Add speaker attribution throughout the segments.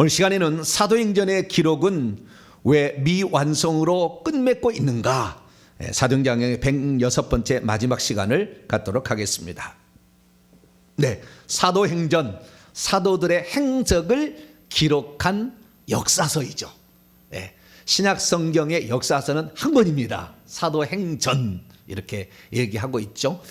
Speaker 1: 오늘 시간에는 사도행전의 기록은 왜 미완성으로 끝맺고 있는가? 사도행전의 106번째 마지막 시간을 갖도록 하겠습니다. 네, 사도행전, 사도들의 행적을 기록한 역사서이죠. 네, 신약 성경의 역사서는 한 권입니다. 사도행전 이렇게 얘기하고 있죠.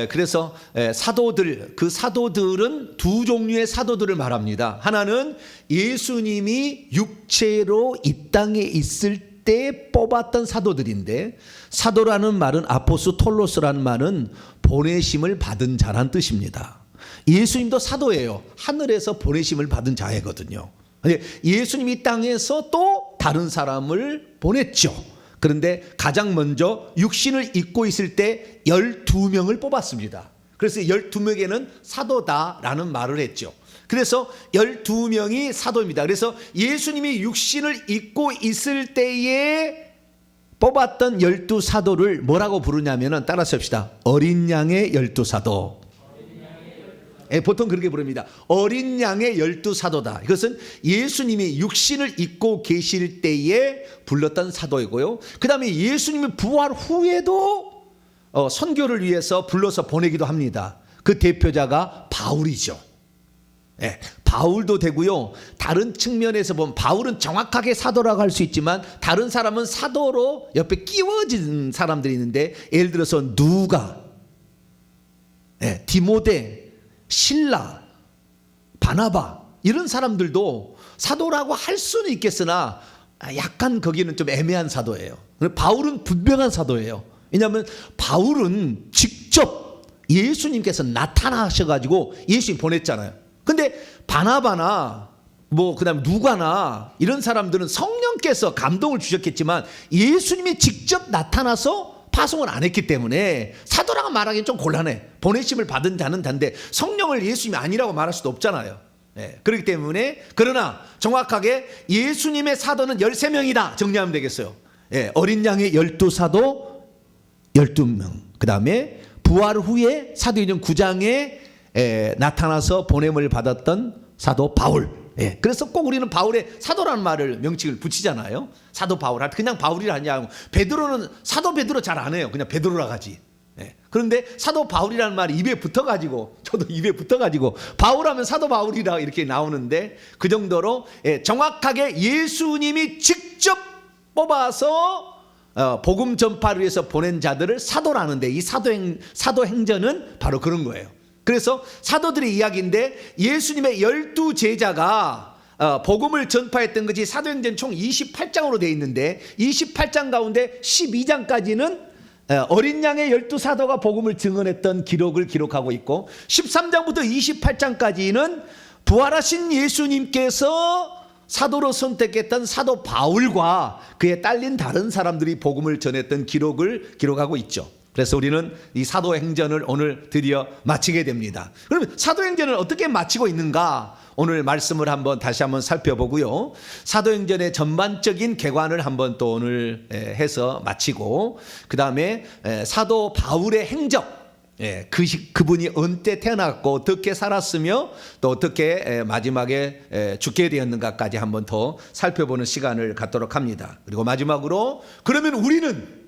Speaker 1: 그래서 사도들, 그 사도들은 두 종류의 사도들을 말합니다. 하나는 예수님이 육체로 이 땅에 있을 때 뽑았던 사도들인데, 사도라는 말은 아포스톨로스라는 말은 보내심을 받은 자란 뜻입니다. 예수님도 사도예요. 하늘에서 보내심을 받은 자이거든요. 예수님이 땅에서 또 다른 사람을 보냈죠. 그런데 가장 먼저 육신을 입고 있을 때 12명을 뽑았습니다. 그래서 12명에는 사도다라는 말을 했죠. 그래서 12명이 사도입니다. 그래서 예수님이 육신을 입고 있을 때에 뽑았던 12사도를 뭐라고 부르냐면, 따라서 합시다. 어린 양의 12사도. 보통 그렇게 부릅니다. 어린 양의 12사도다. 이것은 예수님이 육신을 입고 계실 때에 불렀던 사도이고요. 그 다음에 예수님이 부활 후에도 선교를 위해서 불러서 보내기도 합니다. 그 대표자가 바울이죠. 바울도 되고요. 다른 측면에서 보면 바울은 정확하게 사도라고 할 수 있지만, 다른 사람은 사도로 옆에 끼워진 사람들이 있는데, 예를 들어서 누가, 디모데, 실라, 바나바 이런 사람들도 사도라고 할 수는 있겠으나 약간 거기는 좀 애매한 사도예요. 바울은 분명한 사도예요. 왜냐하면 바울은 직접 예수님께서 나타나셔가지고 예수님 보냈잖아요. 근데 바나바나 그다음 누가나 이런 사람들은 성령께서 감동을 주셨겠지만 예수님이 직접 나타나서 파송을 안 했기 때문에 사도라고 말하기는 좀 곤란해. 보내심을 받은 자는 단데 성령을 예수님이 아니라고 말할 수도 없잖아요. 그렇기 때문에, 그러나 정확하게 예수님의 사도는 13명이다 정리하면 되겠어요. 어린 양의 12사도 12명. 그 다음에 부활 후에 사도행전 9장에 나타나서 보냄을 받았던 사도 바울. 그래서 꼭 우리는 바울의 사도라는 말을, 명칭을 붙이잖아요. 사도 바울. 그냥 바울이라 하냐고. 베드로는 사도 베드로 잘 안 해요. 그냥 베드로라 하지. 그런데 사도 바울이라는 말이 입에 붙어가지고, 저도 입에 붙어가지고 바울하면 사도 바울이라 이렇게 나오는데, 그 정도로 정확하게 예수님이 직접 뽑아서 복음 전파를 위해서 보낸 자들을 사도라는데, 이 사도행전은 바로 그런 거예요. 그래서 사도들의 이야기인데, 예수님의 12제자가 복음을 전파했던 것이 사도행전 총 28장으로 되어 있는데, 28장 가운데 12장까지는 어린 양의 12사도가 복음을 증언했던 기록을 기록하고 있고, 13장부터 28장까지는 부활하신 예수님께서 사도로 선택했던 사도 바울과 그의 딸린 다른 사람들이 복음을 전했던 기록을 기록하고 있죠. 그래서 우리는 이 사도행전을 오늘 드디어 마치게 됩니다. 그러면 사도행전을 어떻게 마치고 있는가? 오늘 말씀을 다시 한번 살펴보고요. 사도행전의 전반적인 개관을 한번 또 오늘 해서 마치고, 그 다음에 사도 바울의 행적, 그분이 언제 태어났고 어떻게 살았으며 또 어떻게 마지막에 죽게 되었는가까지 한번 더 살펴보는 시간을 갖도록 합니다. 그리고 마지막으로, 그러면 우리는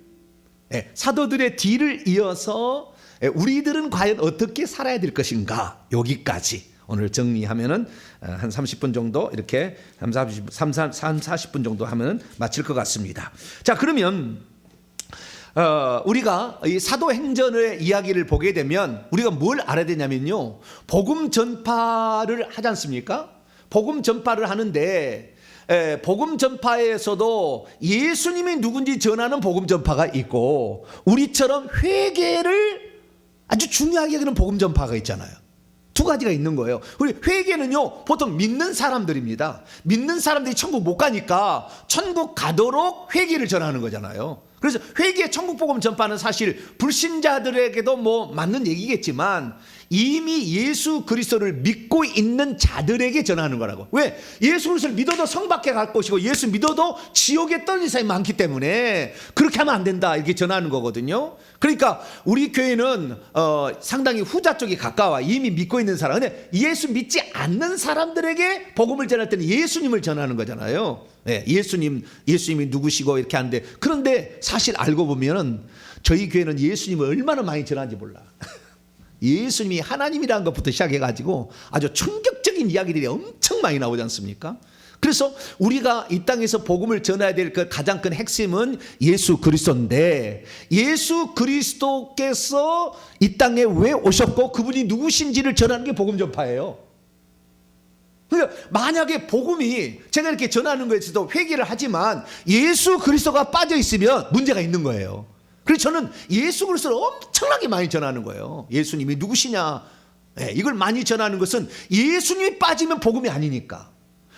Speaker 1: 사도들의 뒤를 이어서 우리들은 과연 어떻게 살아야 될 것인가, 여기까지 오늘 정리하면은 한 30분 정도, 이렇게 40분 정도 하면 마칠 것 같습니다. 자, 그러면 우리가 이 사도행전의 이야기를 보게 되면 우리가 뭘 알아야 되냐면요, 복음 전파를 하지 않습니까? 복음 전파를 하는데, 복음 전파에서도 예수님이 누군지 전하는 복음 전파가 있고, 우리처럼 회개를 아주 중요하게 여기는 복음 전파가 있잖아요. 두 가지가 있는 거예요. 우리 회개는요, 보통 믿는 사람들입니다. 믿는 사람들이 천국 못 가니까 천국 가도록 회개를 전하는 거잖아요. 그래서 회개 천국 복음 전파는 사실 불신자들에게도 맞는 얘기겠지만, 이미 예수 그리스도를 믿고 있는 자들에게 전하는 거라고. 왜? 예수 그리스도를 믿어도 성밖에 갈 것이고 예수 믿어도 지옥에 떨어진 사람이 많기 때문에 그렇게 하면 안 된다 이렇게 전하는 거거든요. 그러니까 우리 교회는 상당히 후자 쪽이 가까워. 이미 믿고 있는 사람. 근데 예수 믿지 않는 사람들에게 복음을 전할 때는 예수님을 전하는 거잖아요. 네, 예수님이 누구시고 이렇게 하는데, 그런데 사실 알고 보면은 저희 교회는 예수님을 얼마나 많이 전하는지 몰라. 예수님이 하나님이라는 것부터 시작해가지고 아주 충격적인 이야기들이 엄청 많이 나오지 않습니까? 그래서 우리가 이 땅에서 복음을 전해야 될 그 가장 큰 핵심은 예수 그리스도인데, 예수 그리스도께서 이 땅에 왜 오셨고 그분이 누구신지를 전하는 게 복음 전파예요. 그러니까 만약에 복음이 제가 이렇게 전하는 거에 있어서 회개를 하지만 예수 그리스도가 빠져 있으면 문제가 있는 거예요. 그래서 저는 예수 그리스도를 엄청나게 많이 전하는 거예요. 예수님이 누구시냐, 이걸 많이 전하는 것은 예수님이 빠지면 복음이 아니니까.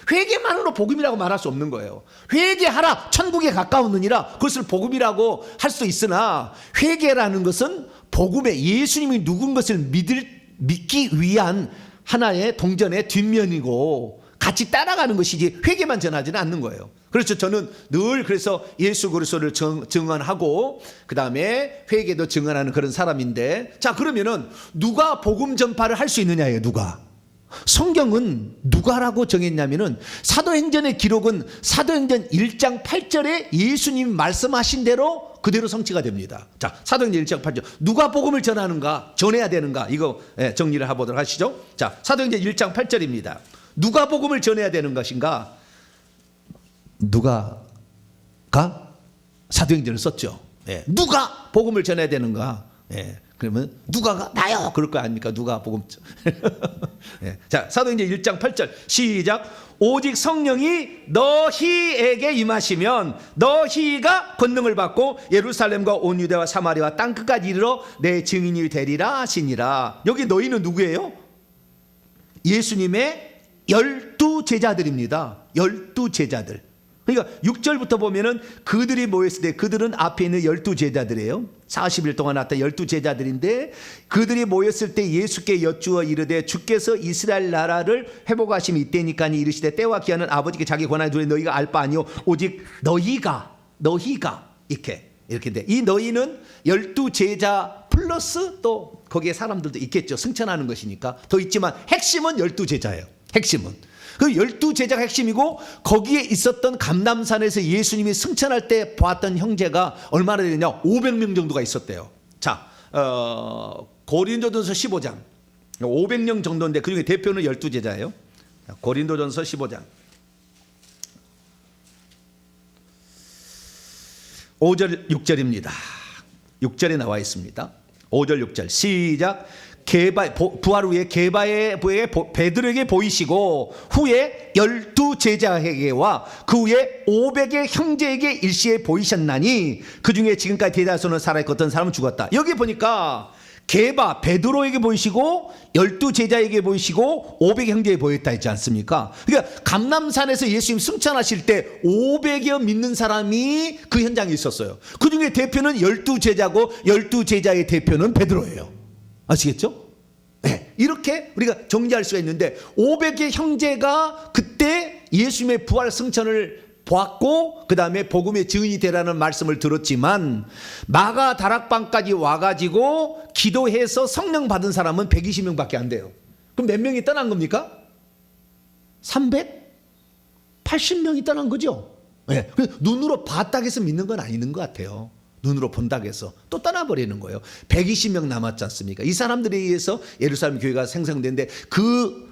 Speaker 1: 회개만으로 복음이라고 말할 수 없는 거예요. 회개하라 천국에 가까웠느니라, 그것을 복음이라고 할 수 있으나, 회개라는 것은 복음의 예수님이 누군 것을 믿기 위한 하나의 동전의 뒷면이고 같이 따라가는 것이지 회개만 전하지는 않는 거예요. 그렇죠. 저는 늘 그래서 예수 그리스도를 증언하고 그 다음에 회개도 증언하는 그런 사람인데, 자, 그러면은 누가 복음 전파를 할 수 있느냐예요. 누가? 성경은 누가라고 정했냐면은 사도행전의 기록은 사도행전 1장 8절에 예수님 말씀하신 대로 그대로 성취가 됩니다. 자, 사도행전 1장 8절 누가 복음을 전하는가, 전해야 되는가, 이거 정리를 해보도록 하시죠. 자, 사도행전 1장 8절입니다. 누가 복음을 전해야 되는 것인가? 누가가 사도행전을 썼죠. 누가 복음을 전해야 되는가? 그러면 누가가 나요 그럴 거 아닙니까? 누가 복음. 자, 사도행전 1장 8절 시작. 오직 성령이 너희에게 임하시면 너희가 권능을 받고 예루살렘과 온 유대와 사마리아와 땅 끝까지 이르러 내 증인이 되리라 하시니라. 여기 너희는 누구예요? 예수님의 12 제자들입니다. 12 제자들. 그러니까 6절부터 보면은 그들이 모였을 때 그들은 앞에 있는 12 제자들이에요. 40일 동안 나타난 12 제자들인데, 그들이 모였을 때 예수께 여쭈어 이르되 주께서 이스라엘 나라를 회복하심이 이때니까니 이르시되 때와 기한은 아버지께 자기 권한에 두려 너희가 알 바 아니요 오직 너희가 이렇게 돼. 이 너희는 12 제자 플러스 또 거기에 사람들도 있겠죠. 승천하는 것이니까 더 있지만 핵심은 12 제자예요. 핵심은 그 12 제자가 핵심이고, 거기에 있었던 감람산에서 예수님이 승천할 때 보았던 형제가 얼마나 되느냐, 500명 정도가 있었대요. 자, 고린도전서 15장 500명 정도인데 그중에 대표는 12 제자예요. 고린도전서 15장 5절 6절입니다. 6절에 나와 있습니다. 5절 6절 시작. 부활 후에 베드로에게 보이시고 후에 12 제자에게와 그 후에 500의 형제에게 일시에 보이셨나니 그 중에 지금까지 대다수는 살아있고 어떤 사람은 죽었다. 여기 보니까 베드로에게 보이시고 12 제자에게 보이시고 500 형제에 보였다 했지 않습니까? 그러니까 감람산에서 예수님 승천하실 때 500여 믿는 사람이 그 현장에 있었어요. 그 중에 대표는 12 제자고 12 제자의 대표는 베드로예요. 아시겠죠? 네, 이렇게 우리가 정리할 수가 있는데, 500의 형제가 그때 예수님의 부활 승천을 보았고 그 다음에 복음의 증인이 되라는 말씀을 들었지만, 마가 다락방까지 와가지고 기도해서 성령 받은 사람은 120명밖에 안 돼요. 그럼 몇 명이 떠난 겁니까? 380명이 떠난 거죠. 네, 눈으로 봤다고 해서 믿는 건 아닌 것 같아요. 눈으로 본다고 해서 또 떠나버리는 거예요. 120명 남았지 않습니까? 이 사람들에 의해서 예루살렘 교회가 생성되는데, 그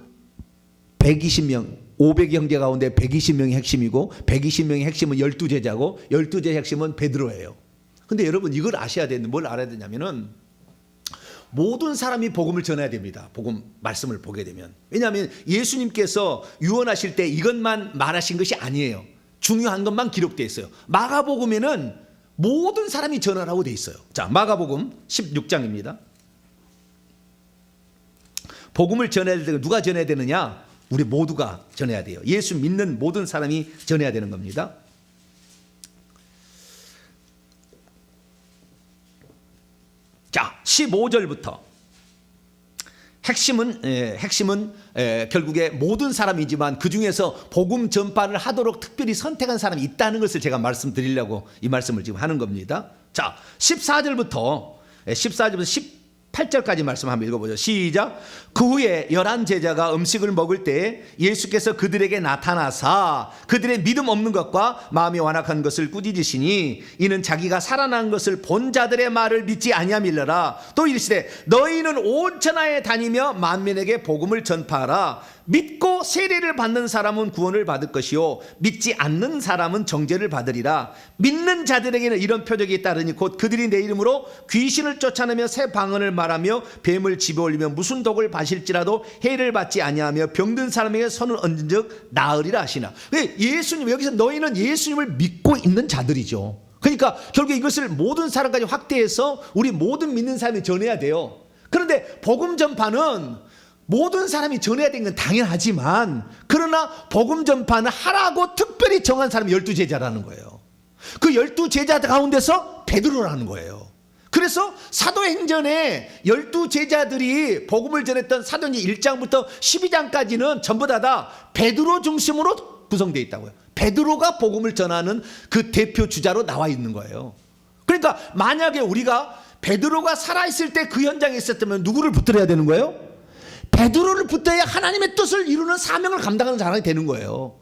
Speaker 1: 120명 500 형제 가운데 120명이 핵심이고 120명의 핵심은 12 제자고 12제의 핵심은 베드로예요. 근데 여러분 이걸 아셔야 되는데, 뭘 알아야 되냐면은 모든 사람이 복음을 전해야 됩니다. 복음 말씀을 보게 되면. 왜냐하면 예수님께서 유언하실 때 이것만 말하신 것이 아니에요. 중요한 것만 기록되어 있어요. 마가복음에는 모든 사람이 전하라고 돼 있어요. 자, 마가복음 16장입니다. 복음을 전해야 되는, 누가 전해야 되느냐? 우리 모두가 전해야 돼요. 예수 믿는 모든 사람이 전해야 되는 겁니다. 자, 15절부터 핵심은 결국에 모든 사람이지만 그 중에서 복음 전파를 하도록 특별히 선택한 사람이 있다는 것을 제가 말씀드리려고 이 말씀을 지금 하는 겁니다. 자, 14절부터 18절까지 말씀 한번 읽어보죠. 시작. 그 후에 11 제자가 음식을 먹을 때 예수께서 그들에게 나타나사 그들의 믿음 없는 것과 마음이 완악한 것을 꾸짖으시니 이는 자기가 살아난 것을 본 자들의 말을 믿지 아니함이러라. 또 이르시되 너희는 온 천하에 다니며 만민에게 복음을 전파하라. 믿고 세례를 받는 사람은 구원을 받을 것이요 믿지 않는 사람은 정죄를 받으리라. 믿는 자들에게는 이런 표적이 따르니 곧 그들이 내 이름으로 귀신을 쫓아내며 새 방언을 말하며 뱀을 집어올리며 무슨 독을 마실지라도 해를 받지 아니하며 병든 사람에게 손을 얹은즉 나으리라 하시나. 예수님, 여기서 너희는 예수님을 믿고 있는 자들이죠. 그러니까 결국 이것을 모든 사람까지 확대해서 우리 모든 믿는 사람이 전해야 돼요. 그런데 복음 전파는 모든 사람이 전해야 되는 건 당연하지만 그러나 복음 전파는 하라고 특별히 정한 사람이 12제자라는 거예요. 그 12제자 가운데서 베드로라는 거예요. 그래서 사도행전에 12제자들이 복음을 전했던 사도행전 1장부터 12장까지는 전부 다 베드로 중심으로 구성되어 있다고요. 베드로가 복음을 전하는 그 대표 주자로 나와 있는 거예요. 그러니까 만약에 우리가 베드로가 살아있을 때 그 현장에 있었다면 누구를 붙들어야 되는 거예요? 베드로를 붙들어야 하나님의 뜻을 이루는 사명을 감당하는 사람이 되는 거예요.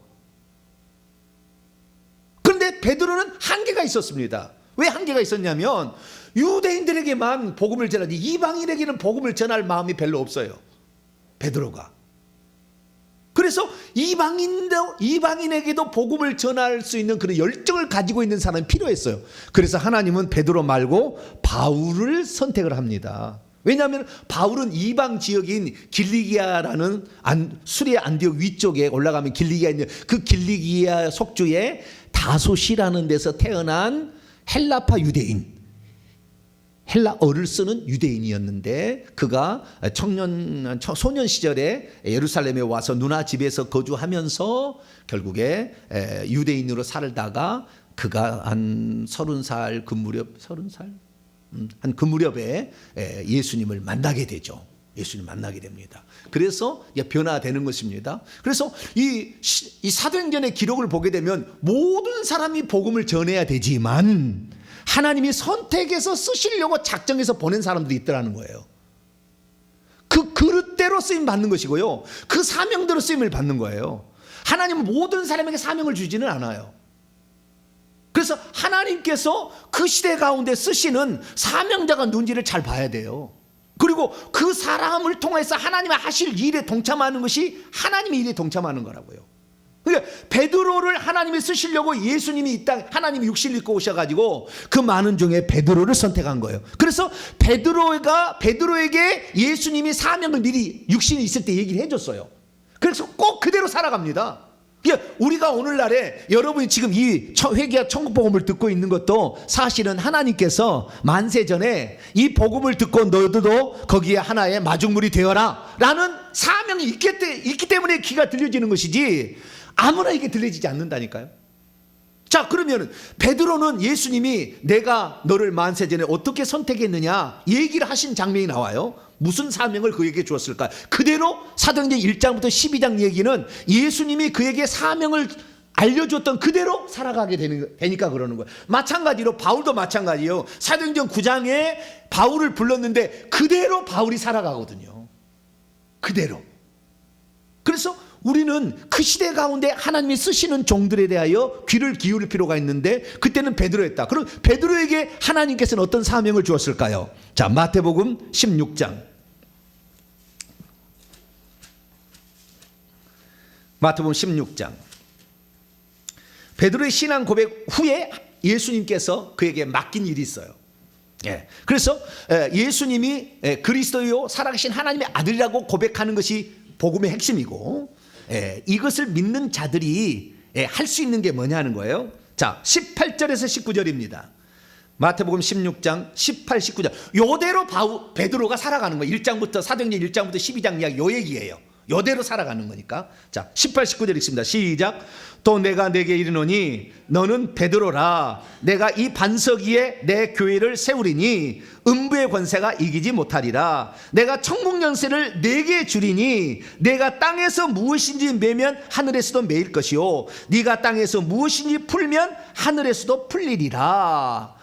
Speaker 1: 그런데 베드로는 한계가 있었습니다. 왜 한계가 있었냐면 유대인들에게만 복음을 전하지 이방인에게는 복음을 전할 마음이 별로 없어요. 베드로가. 그래서 이방인에게도 복음을 전할 수 있는 그런 열정을 가지고 있는 사람이 필요했어요. 그래서 하나님은 베드로 말고 바울을 선택을 합니다. 왜냐하면 바울은 이방 지역인 길리기아라는 수리아 안디옥 위쪽에 올라가면 길리기아 있는 그 길리기아 속주의 다소시라는 데서 태어난 헬라파 유대인, 헬라어를 쓰는 유대인이었는데 그가 소년 시절에 예루살렘에 와서 누나 집에서 거주하면서 결국에 유대인으로 살다가 그가 한 30살 그 무렵에 예수님을 만나게 되죠. 예수님 만나게 됩니다. 그래서 변화되는 것입니다. 그래서 이 사도행전의 기록을 보게 되면 모든 사람이 복음을 전해야 되지만 하나님이 선택해서 쓰시려고 작정해서 보낸 사람들이 있더라는 거예요. 그 그릇대로 쓰임 받는 것이고요. 그 사명대로 쓰임을 받는 거예요. 하나님은 모든 사람에게 사명을 주지는 않아요. 그래서 하나님께서 그 시대 가운데 쓰시는 사명자가 누군지를 잘 봐야 돼요. 그리고 그 사람을 통해서 하나님이 하실 일에 동참하는 것이 하나님의 일에 동참하는 거라고요. 그러니까 베드로를 하나님이 쓰시려고 예수님이 이 땅 하나님이 육신을 입고 오셔가지고 그 많은 중에 베드로를 선택한 거예요. 그래서 베드로에게 예수님이 사명을 미리 육신이 있을 때 얘기를 해줬어요. 그래서 꼭 그대로 살아갑니다. 우리가 오늘날에 여러분이 지금 이 회개와 천국복음을 듣고 있는 것도 사실은 하나님께서 만세 전에 이 복음을 듣고 너희들도 거기에 하나의 마중물이 되어라 라는 사명이 있기 때문에 귀가 들려지는 것이지 아무나에게 들려지지 않는다니까요. 자, 그러면 베드로는 예수님이 내가 너를 만세 전에 어떻게 선택했느냐 얘기를 하신 장면이 나와요. 무슨 사명을 그에게 주었을까? 그대로 사도행전 1장부터 12장 얘기는 예수님이 그에게 사명을 알려줬던 그대로 살아가게 되니까 그러는 거예요. 마찬가지로 바울도 마찬가지예요. 사도행전 9장에 바울을 불렀는데 그대로 바울이 살아가거든요. 그대로. 그래서 우리는 그 시대 가운데 하나님이 쓰시는 종들에 대하여 귀를 기울일 필요가 있는데 그때는 베드로였다. 그럼 베드로에게 하나님께서는 어떤 사명을 주었을까요? 자, 마태복음 16장. 마태복음 16장. 베드로의 신앙 고백 후에 예수님께서 그에게 맡긴 일이 있어요. 그래서 예수님이 그리스도요 살아계신 하나님의 아들이라고 고백하는 것이 복음의 핵심이고 이것을 믿는 자들이 할 수 있는 게 뭐냐는 거예요. 자, 18절에서 19절입니다. 마태복음 16장 18, 19절. 요대로 베드로가 살아가는 거예요. 1장부터 사도행전 1장부터 12장 이야기 요 얘기예요. 이대로 살아가는 거니까. 자, 18, 19절 읽습니다. 시작. 또 내가 내게 이르노니 너는 베드로라. 내가 이 반석 위에 내 교회를 세우리니 음부의 권세가 이기지 못하리라. 내가 천국 열쇠를 네게 주리니 내가 땅에서 무엇인지 매면 하늘에서도 매일 것이요 네가 땅에서 무엇인지 풀면 하늘에서도 풀리리라.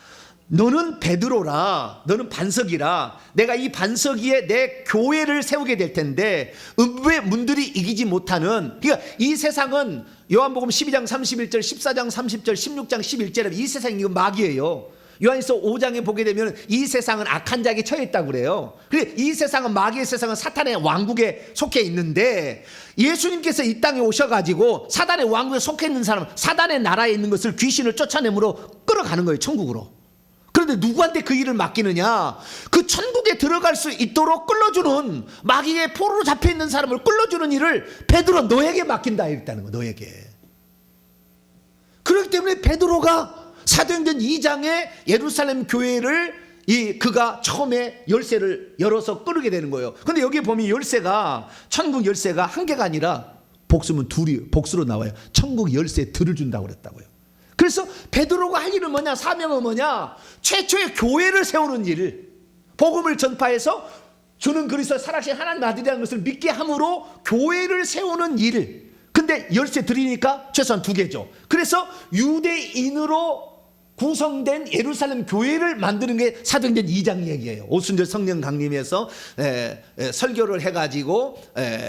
Speaker 1: 너는 베드로라. 너는 반석이라. 내가 이 반석 위에 내 교회를 세우게 될 텐데 음부의 문들이 이기지 못하는, 그러니까 이 세상은 요한복음 12장 31절 14장 30절 16장 11절에 이 세상이 이거 마귀예요. 요한일서 5장에 보게 되면 이 세상은 악한 자에게 처해 있다고 그래요. 그래, 이 세상은, 마귀의 세상은 사탄의 왕국에 속해 있는데 예수님께서 이 땅에 오셔가지고 사단의 왕국에 속해 있는 사람, 사단의 나라에 있는 것을 귀신을 쫓아내므로 끌어가는 거예요, 천국으로. 그런데 누구한테 그 일을 맡기느냐? 그 천국에 들어갈 수 있도록 끌어주는, 마귀의 포로로 잡혀있는 사람을 끌어주는 일을 베드로 너에게 맡긴다 했다는 거예요. 너에게. 그렇기 때문에 베드로가 사도행전 2장에 예루살렘 교회를 그가 처음에 열쇠를 열어서 끌게 되는 거예요. 그런데 여기 보면 열쇠가, 천국 열쇠가 한 개가 아니라 복수면 둘이, 복수로 나와요. 천국 열쇠 들을 준다고 그랬다고요. 그래서 베드로가 할 일은 뭐냐? 사명은 뭐냐? 최초의 교회를 세우는 일, 복음을 전파해서 주는 그리스도 살아계신 하나님 아들이라는 것을 믿게 함으로 교회를 세우는 일. 근데 열쇠 드리니까 최소한 두 개죠. 그래서 유대인으로 구성된 예루살렘 교회를 만드는 게 사도행전 2장 얘기예요. 오순절 성령 강림에서 설교를 해가지고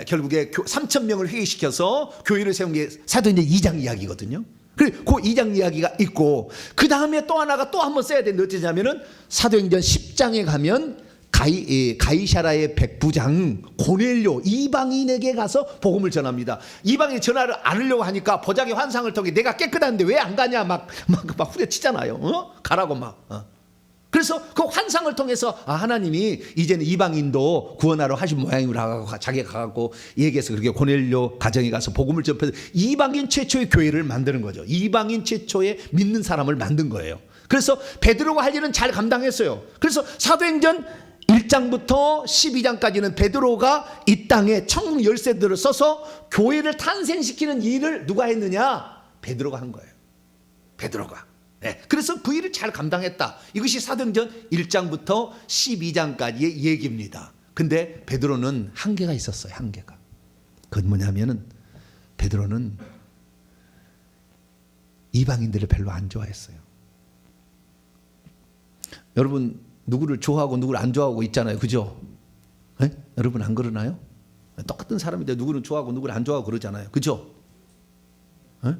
Speaker 1: 결국에 3,000명을 회개시켜서 교회를 세운 게 사도행전 2장 이야기거든요. 그리고 그 2장 이야기가 있고, 그 다음에 또 하나가 또 한번 써야 되는데 어쩌냐면은 사도행전 10장에 가면 가이사라의 백부장 고넬료 이방인에게 가서 복음을 전합니다. 이방인 전화를 안 하려고 하니까 보자기 환상을 통해 내가 깨끗한데 왜 안 가냐 막 후려치잖아요. 가라고 막. 그래서 그 환상을 통해서 하나님이 이제는 이방인도 구원하러 하신 모양이라 하고 자기가 가고 얘기해서 그렇게 고넬료 가정에 가서 복음을 전해서 이방인 최초의 교회를 만드는 거죠. 이방인 최초의 믿는 사람을 만든 거예요. 그래서 베드로가 할 일은 잘 감당했어요. 그래서 사도행전 1장부터 12장까지는 베드로가 이 땅에 천국 열쇠들을 써서 교회를 탄생시키는 일을 누가 했느냐? 베드로가 한 거예요. 베드로가. 네. 그래서 그 일을 잘 감당했다. 이것이 사도행전 1장부터 12장까지의 얘기입니다. 근데 베드로는 한계가 있었어요. 한계가. 그건 뭐냐면은 베드로는 이방인들을 별로 안 좋아했어요. 여러분 누구를 좋아하고 누구를 안 좋아하고 있잖아요. 그죠? 네? 여러분 안 그러나요? 똑같은 사람인데 누구는 좋아하고 누구를 안 좋아하고 그러잖아요. 그죠? 네?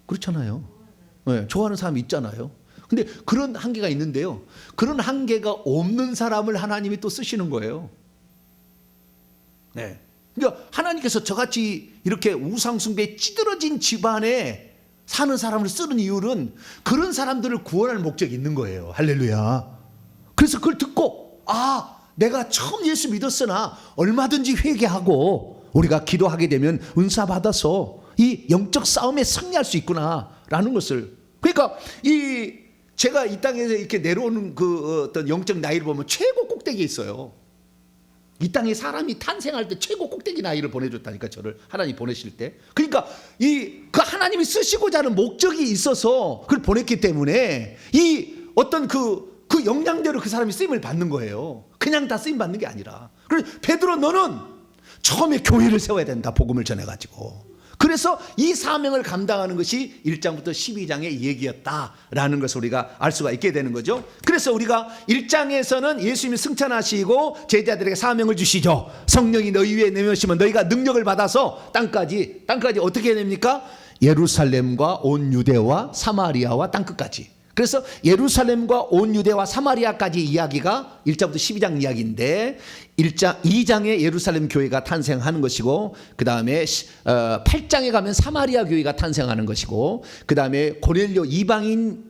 Speaker 1: 그렇잖아요. 네, 좋아하는 사람이 있잖아요. 근데 그런 한계가 있는데요. 그런 한계가 없는 사람을 하나님이 또 쓰시는 거예요. 네. 그러니까 하나님께서 저같이 이렇게 우상숭배에 찌들어진 집안에 사는 사람을 쓰는 이유는 그런 사람들을 구원할 목적이 있는 거예요. 할렐루야. 그래서 그걸 듣고 내가 처음 예수 믿었으나 얼마든지 회개하고 우리가 기도하게 되면 은사 받아서 이 영적 싸움에 승리할 수 있구나라는 것을, 그러니까 제가 이 땅에서 이렇게 내려오는 그 어떤 영적 나이를 보면 최고 꼭대기에 있어요. 이 땅에 사람이 탄생할 때 최고 꼭대기 나이를 보내줬다니까, 저를 하나님 보내실 때. 그러니까 그 하나님이 쓰시고자 하는 목적이 있어서 그걸 보냈기 때문에 이 어떤 그 역량대로 그 사람이 쓰임을 받는 거예요. 그냥 다 쓰임 받는 게 아니라. 그래서 베드로 너는 처음에 교회를 세워야 된다. 복음을 전해가지고. 그래서 이 사명을 감당하는 것이 1장부터 12장의 얘기였다라는 것을 우리가 알 수가 있게 되는 거죠. 그래서 우리가 1장에서는 예수님이 승천하시고 제자들에게 사명을 주시죠. 성령이 너희 위에 내려오시면 너희가 능력을 받아서 땅까지 어떻게 됩니까? 예루살렘과 온 유대와 사마리아와 땅끝까지. 그래서 예루살렘과 온 유대와 사마리아까지 이야기가 1장부터 12장 이야기인데 2장에 예루살렘 교회가 탄생하는 것이고, 그 다음에 8장에 가면 사마리아 교회가 탄생하는 것이고, 그 다음에 고넬료 이방인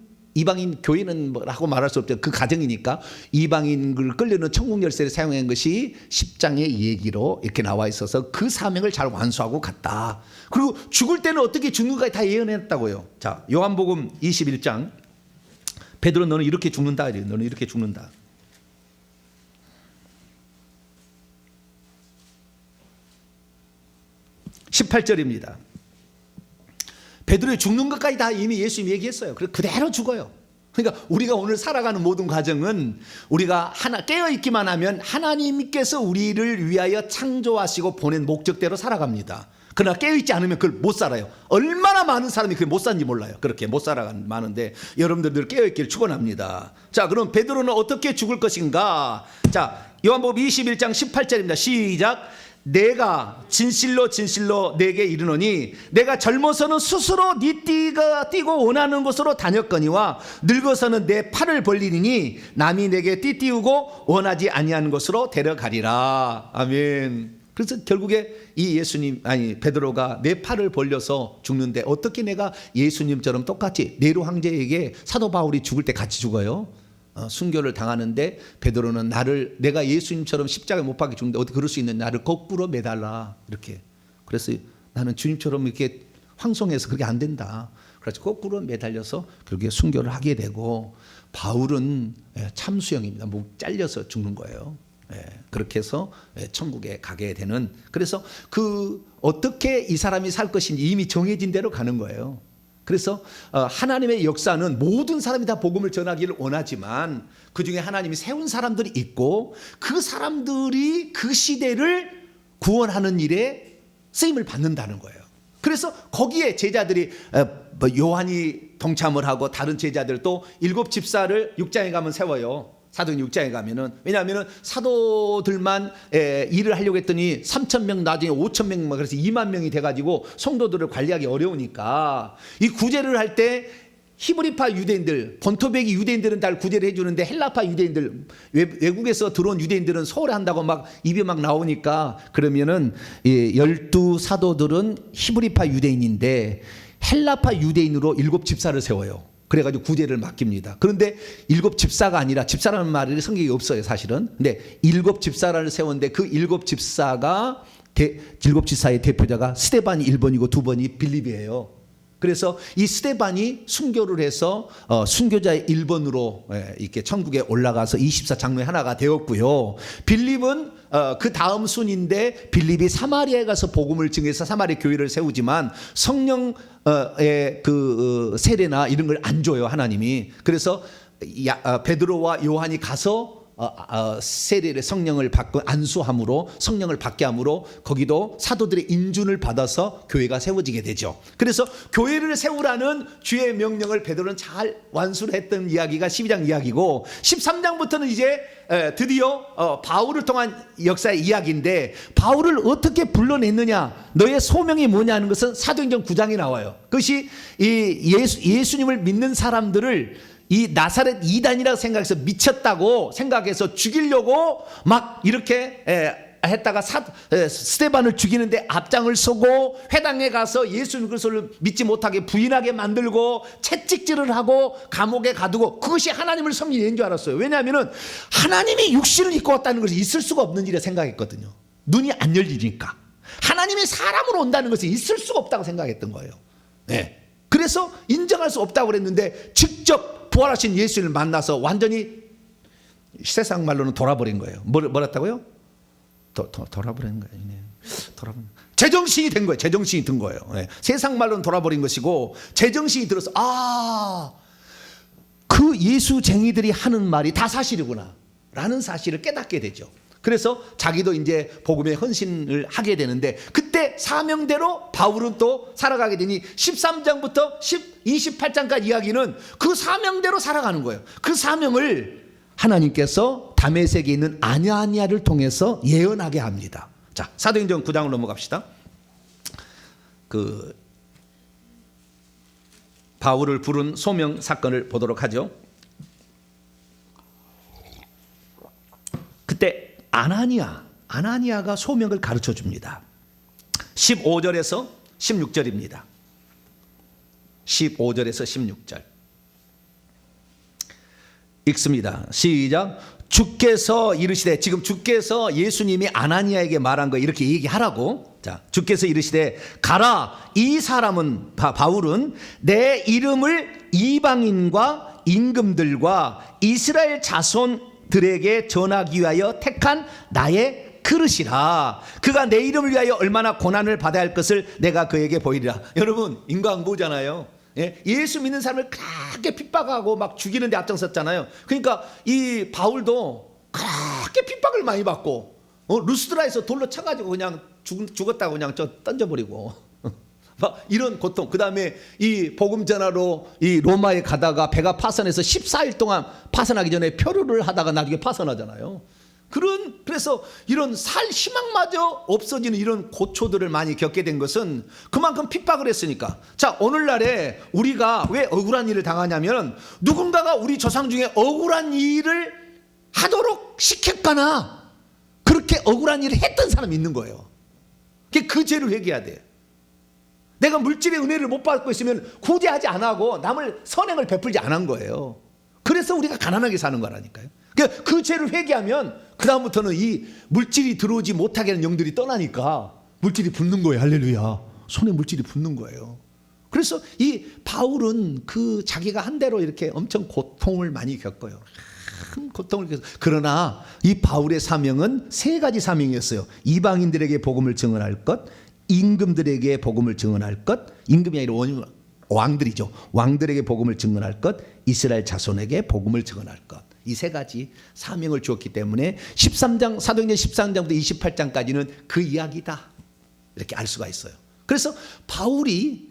Speaker 1: 교회는 뭐라고 말할 수 없죠. 그 가정이니까 이방인을 끌려는 천국 열쇠를 사용한 것이 10장의 얘기로 이렇게 나와 있어서 그 사명을 잘 완수하고 갔다. 그리고 죽을 때는 어떻게 죽는가 다 예언했다고요. 자, 요한복음 21장. 베드로 너는 이렇게 죽는다. 너는 이렇게 죽는다. 18절입니다. 베드로의 죽는 것까지 다 이미 예수님이 얘기했어요. 그대로 죽어요. 그러니까 우리가 오늘 살아가는 모든 과정은 우리가 깨어있기만 하면 하나님께서 우리를 위하여 창조하시고 보낸 목적대로 살아갑니다. 그러나 깨어있지 않으면 그걸 못 살아요. 얼마나 많은 사람이 그렇게 못 사는지 몰라요. 그렇게 못 살아가는데 여러분들 늘 깨어있기를 축원합니다. 자, 그럼 베드로는 어떻게 죽을 것인가? 자, 요한복음 21장 18절입니다. 시작. 내가 진실로 진실로 내게 이르노니 내가 젊어서는 스스로 네 뛰고 원하는 곳으로 다녔거니와 늙어서는 내 팔을 벌리니 남이 내게 띠띠우고 원하지 아니하는 곳으로 데려가리라. 아멘. 그래서 결국에 이 베드로가 내 팔을 벌려서 죽는데 어떻게 내가 예수님처럼 똑같이 네로 황제에게 사도 바울이 죽을 때 같이 죽어요? 순교를 당하는데 베드로는 내가 예수님처럼 십자가에 못 박혀 죽는데 어떻게 그럴 수 있는 나를 거꾸로 매달라 이렇게. 그래서 나는 주님처럼 이렇게 황송해서 그게 안 된다. 그래서 거꾸로 매달려서 결국에 순교를 하게 되고 바울은 참수형입니다. 목 잘려서 죽는 거예요. 그렇게 해서 천국에 가게 되는. 그래서 어떻게 이 사람이 살 것인지 이미 정해진 대로 가는 거예요. 그래서 하나님의 역사는 모든 사람이 다 복음을 전하기를 원하지만 그중에 하나님이 세운 사람들이 있고 그 사람들이 그 시대를 구원하는 일에 쓰임을 받는다는 거예요. 그래서 거기에 제자들이 요한이 동참을 하고 다른 제자들도 7 집사를 6장에 가면 세워요. 사도행 6장에 가면은. 왜냐하면 사도들만 일을 하려고 했더니 3,000명 나중에 5,000명 그래서 2만 명이 돼가지고 성도들을 관리하기 어려우니까 이 구제를 할 때 히브리파 유대인들, 본토백이 유대인들은 다 구제를 해주는데 헬라파 유대인들, 외국에서 들어온 유대인들은 소홀히 한다고 막 입이 막 나오니까 그러면은 12 사도들은 히브리파 유대인인데 헬라파 유대인으로 7 집사를 세워요. 그래가지고 구제를 맡깁니다. 그런데 7 집사가 아니라 집사라는 말이 성경에 없어요, 사실은. 근데 7 집사를 세웠는데 그 7 집사가 7 집사의 대표자가 스데반이 1번이고 2번이 빌립이에요. 그래서 이 스데반이 순교를 해서 순교자의 1번으로 이렇게 천국에 올라가서 24 장로의 하나가 되었고요. 빌립은 그 다음 순인데 빌립이 사마리아에 가서 복음을 증해서 사마리아 교회를 세우지만 성령의 세례나 이런 걸 안 줘요, 하나님이. 그래서 베드로와 요한이 가서 세례를 성령을 받고 안수함으로 성령을 받게 함으로 거기도 사도들의 인준을 받아서 교회가 세워지게 되죠. 그래서 교회를 세우라는 주의 명령을 베드로는 잘 완수를 했던 이야기가 12장 이야기고 13장부터는 이제 드디어 바울을 통한 역사의 이야기인데 바울을 어떻게 불러냈느냐, 너의 소명이 뭐냐 하는 것은 사도행전 9장에 나와요. 그것이 예수님을 믿는 사람들을 이 나사렛 이단이라고 생각해서 미쳤다고 생각해서 죽이려고 막 이렇게 했다가 스데반을 죽이는데 앞장을 서고 회당에 가서 예수님 그리스도를 믿지 못하게 부인하게 만들고 채찍질을 하고 감옥에 가두고 그것이 하나님을 섬기는 일인 줄 알았어요. 왜냐하면 하나님이 육신을 입고 왔다는 것이 있을 수가 없는 일이라 생각했거든요. 눈이 안 열리니까. 하나님이 사람으로 온다는 것이 있을 수가 없다고 생각했던 거예요. 그래서 인정할 수 없다고 그랬는데 직접 부활하신 예수를 만나서 완전히 세상 말로는 돌아버린 거예요. 뭐랬다고요? 돌아버린 거예요. 제정신이 된 거예요. 제정신이 든 거예요. 세상 말로는 돌아버린 것이고 제정신이 들어서 그 예수쟁이들이 하는 말이 다 사실이구나 라는 사실을 깨닫게 되죠. 그래서 자기도 이제 복음에 헌신을 하게 되는데 그때 사명대로 바울은 또 살아가게 되니 13장부터 28장까지 이야기는 그 사명대로 살아가는 거예요. 그 사명을 하나님께서 다메섹에 있는 아냐니아를 통해서 예언하게 합니다. 자, 사도행전 9장으로 넘어갑시다. 바울을 부른 소명 사건을 보도록 하죠. 그때 아나니아가 소명을 가르쳐 줍니다. 15절에서 16절입니다. 15절에서 16절 읽습니다. 시작. 주께서 이르시되, 지금 주께서 예수님이 아나니아에게 말한 거 이렇게 얘기하라고. 자, 주께서 이르시되 가라, 이 사람은 바울은 내 이름을 이방인과 임금들과 이스라엘 자손들에게 전하기 위하여 택한 나의 그릇이라. 그가 내 이름을 위하여 얼마나 고난을 받아야 할 것을 내가 그에게 보이리라. 여러분, 인과응보잖아요. 예? 예수 믿는 사람을 그렇게 핍박하고 막 죽이는 데 앞장섰잖아요. 그러니까 이 바울도 그렇게 핍박을 많이 받고 루스드라에서 돌로 쳐가지고 그냥 죽었다고 그냥 던져버리고 막 이런 고통. 그 다음에 이 복음 전하러 이 로마에 가다가 배가 파선해서 14일 동안 파선하기 전에 표류를 하다가 나중에 파선하잖아요. 그래서 이런 살 희망마저 없어지는 이런 고초들을 많이 겪게 된 것은 그만큼 핍박을 했으니까. 자, 오늘날에 우리가 왜 억울한 일을 당하냐면 누군가가 우리 조상 중에 억울한 일을 하도록 시켰거나 그렇게 억울한 일을 했던 사람이 있는 거예요. 그 죄를 회개해야 돼요. 내가 물질의 은혜를 못 받고 있으면 구제하지 안 하고 남을 선행을 베풀지 안 한 거예요. 그래서 우리가 가난하게 사는 거라니까요. 그 죄를 회개하면 그 다음부터는 이 물질이 들어오지 못하게 하는 영들이 떠나니까 물질이 붙는 거예요. 할렐루야. 손에 물질이 붙는 거예요. 그래서 이 바울은 그 자기가 한 대로 이렇게 엄청 고통을 많이 겪어요. 큰 고통을 겪어요. 그러나 이 바울의 사명은 세 가지 사명이었어요. 이방인들에게 복음을 증언할 것, 임금들에게 복음을 증언할 것, 임금이 아니라 왕들이죠. 왕들에게 복음을 증언할 것, 이스라엘 자손에게 복음을 증언할 것. 이 세 가지 사명을 주었기 때문에 13장 사도행전 13장부터 28장까지는 그 이야기다 이렇게 알 수가 있어요. 그래서 바울이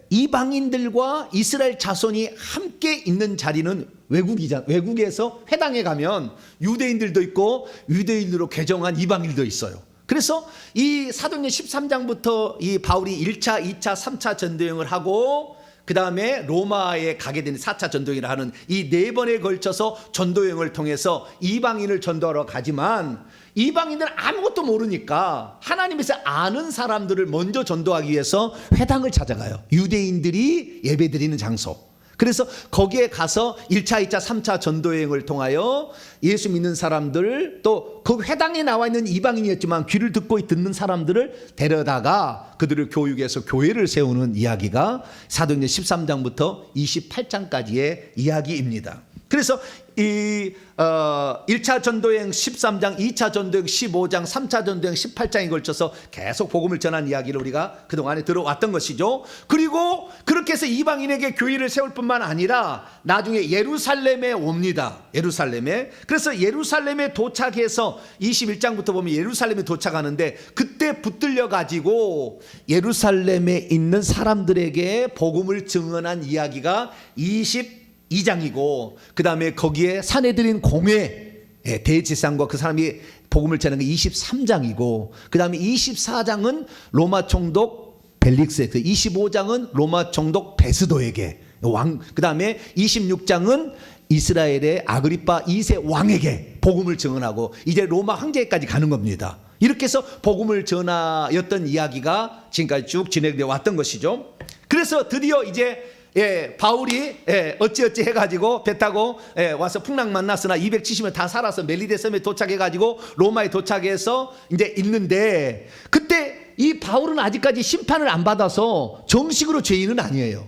Speaker 1: 이방인들과 이스라엘 자손이 함께 있는 자리는 외국에서 회당에 가면 유대인들도 있고 유대인으로 개종한 이방인들도 있어요. 그래서 이 사도행전 13장부터 이 바울이 1차, 2차, 3차 전도여행을 하고 그 다음에 로마에 가게 되는 4차 전도여행을 하는 이 네 번에 걸쳐서 전도여행을 통해서 이방인을 전도하러 가지만 이방인들은 아무것도 모르니까 하나님에서 아는 사람들을 먼저 전도하기 위해서 회당을 찾아가요. 유대인들이 예배드리는 장소. 그래서 거기에 가서 1차, 2차, 3차 전도여행을 통하여 예수 믿는 사람들 또 그 회당에 나와 있는 이방인이었지만 귀를 듣고 듣는 사람들을 데려다가 그들을 교육해서 교회를 세우는 이야기가 사도행전 13장부터 28장까지의 이야기입니다. 그래서 이 1차 전도여행 13장, 2차 전도여행 15장, 3차 전도여행 18장에 걸쳐서 계속 복음을 전한 이야기를 우리가 그동안에 들어왔던 것이죠. 그리고 그렇게 해서 이방인에게 교회를 세울 뿐만 아니라 나중에 예루살렘에 옵니다. 예루살렘에. 그래서 예루살렘에 도착해서 21장부터 보면 예루살렘에 도착하는데 그때 붙들려 가지고 예루살렘에 있는 사람들에게 복음을 증언한 이야기가 22장이고 그 다음에 거기에 사내들인 공회 대제사장과 그 사람이 복음을 전하는 게 23장이고 그 다음에 24장은 로마 총독 벨릭스에게, 25장은 로마 총독 베스도에게 왕, 그 다음에 26장은 이스라엘의 아그리파 2세 왕에게 복음을 증언하고 이제 로마 황제까지 가는 겁니다. 이렇게 해서 복음을 전하였던 이야기가 지금까지 쭉 진행되어 왔던 것이죠. 그래서 드디어 이제 바울이 어찌어찌 해가지고 배 타고 와서 풍랑 만났으나 270년 다 살아서 멜리데 섬에 도착해가지고 로마에 도착해서 이제 있는데 그때 이 바울은 아직까지 심판을 안 받아서 정식으로 죄인은 아니에요.